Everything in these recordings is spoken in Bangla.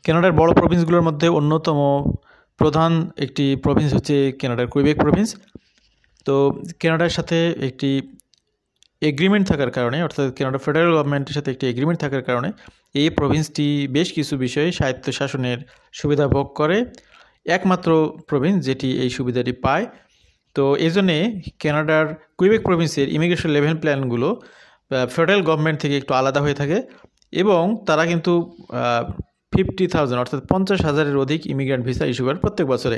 কানাডার বড় প্রভিন্সগুলোর মধ্যে অন্যতম প্রধান একটি প্রভিন্স হচ্ছে কানাডার কুইবেক প্রভিন্স। তো কানাডার সাথে একটি এগ্রিমেন্ট থাকার কারণে, অর্থাৎ কানাডা ফেডারেল গভর্নমেন্টের সাথে একটি এগ্রিমেন্ট থাকার কারণে এই প্রভিন্সটি বেশ কিছু বিষয়ে স্বায়ত্তশাসনের সুবিধা ভোগ করে, একমাত্র প্রভিন্স যেটি এই সুবিধাটি পায়। তো এই জন্যে কানাডার কুইবেক প্রভিন্সের ইমিগ্রেশন লেভেল প্ল্যানগুলো ফেডারেল গভর্নমেন্ট থেকে একটু আলাদা হয়ে থাকে এবং তারা কিন্তু 50,000 অর্থাৎ 50,000-এর অধিক ইমিগ্রেন্ট ভিসা ইস্যু করে প্রত্যেক বছরে।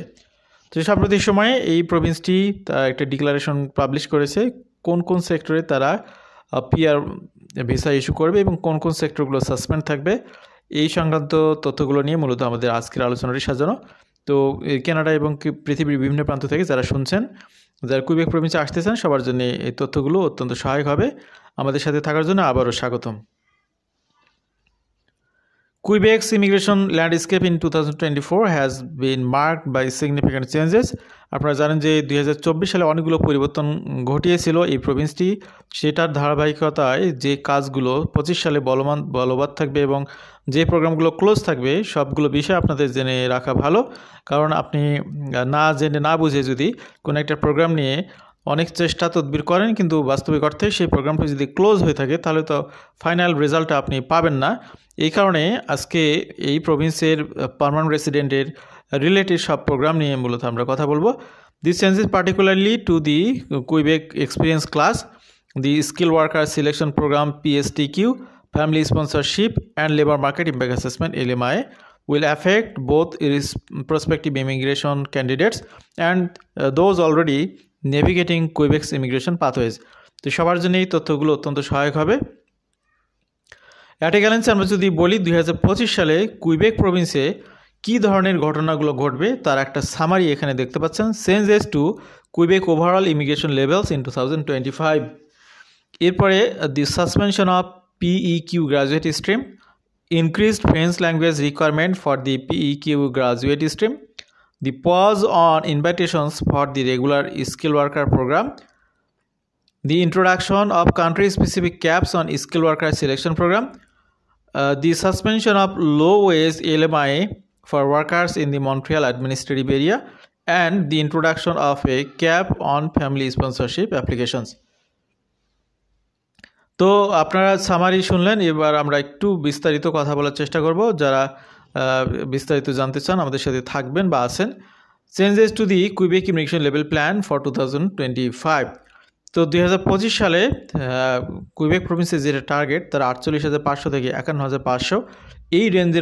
তো সাম্প্রতিক সময়ে এই প্রভিন্সটি একটা ডিক্লারেশন পাবলিশ করেছে কোন কোন সেক্টরে তারা পিআর ভিসা ইস্যু করবে এবং কোন কোন সেক্টরগুলো সাসপেন্ড থাকবে। এই সংক্রান্ত তথ্যগুলো নিয়ে মূলত আমাদের আজকের আলোচনাটি সাজানো। তো কানাডা এবং পৃথিবীর বিভিন্ন প্রান্ত থেকে যারা শুনছেন, যারা কুইবেক প্রভিন্সে আসতেছেন, সবার জন্য এই তথ্যগুলো অত্যন্ত সহায়ক হবে। আমাদের সাথে থাকার জন্য আবারও স্বাগতম। Quebec's immigration landscape in 2024 has been marked by significant changes. আপনারা জানেন যে 2024 সালে অনেকগুলো পরিবর্তন ঘটিয়েছিল এই প্রভিন্সটি। সেটার ধারাবাহিকতায় যে কাজগুলো 25 সালে বলবৎ থাকবে এবং যে প্রোগ্রামগুলো ক্লোজ থাকবে সবগুলো বিষয় আপনাদের জেনে রাখা ভালো। কারণ আপনি না জেনে না বুঝে যদি কোনো একটা প্রোগ্রাম নিয়ে অনেক চেষ্টা তদবির করেন কিন্তু বাস্তবিক অর্থে সেই প্রোগ্রামটা যদি ক্লোজ হয়ে থাকে তাহলে তো ফাইনাল রেজাল্টটা আপনি পাবেন না। এই কারণে আজকে এই প্রভিন্সের পার্মানেন্ট রেসিডেন্টের রিলেটেড সব প্রোগ্রাম নিয়ে মূলত আমরা কথা বলবো। This changes particularly to the Quebec experience class, the skill worker selection program PSTQ, family sponsorship and labour market impact assessment LMI will affect both prospective immigration candidates and those already navigating Quebec's immigration pathways. তো সবার জন্য এই তথ্যগুলো অত্যন্ত সহায়ক হবে। অ্যাট এ গ্যালেন্সে আমরা যদি বলি 2025 সালে কুইবেক প্রভিন্সে কী ধরনের ঘটনাগুলো ঘটবে তার একটা সামারি এখানে দেখতে পাচ্ছেন। Changes to Quebec overall immigration levels in 2025। এরপরে the suspension of PEQ graduate stream, increased French language requirement for the PEQ graduate stream, the pause on invitations for the regular skilled worker program, the introduction of country-specific caps on skilled worker selection program, the suspension of low-wage LMI for workers in the Montreal administrative area, and the introduction of a cap on family sponsorship applications. তো আপনারা সামারি শুনলেন, এবার আমরা একটু বিস্তারিত কথা বলার চেষ্টা করব। যারা বিস্তারিত জানতে চান আমাদের সাথে থাকবেন বা আছেন। Changes to the Quebec immigration level plan for 2025। তো 2025 সালে কুইবেক প্রভিন্সের যেটা টার্গেট তারা 48,500 থেকে 51,500 এই রেঞ্জের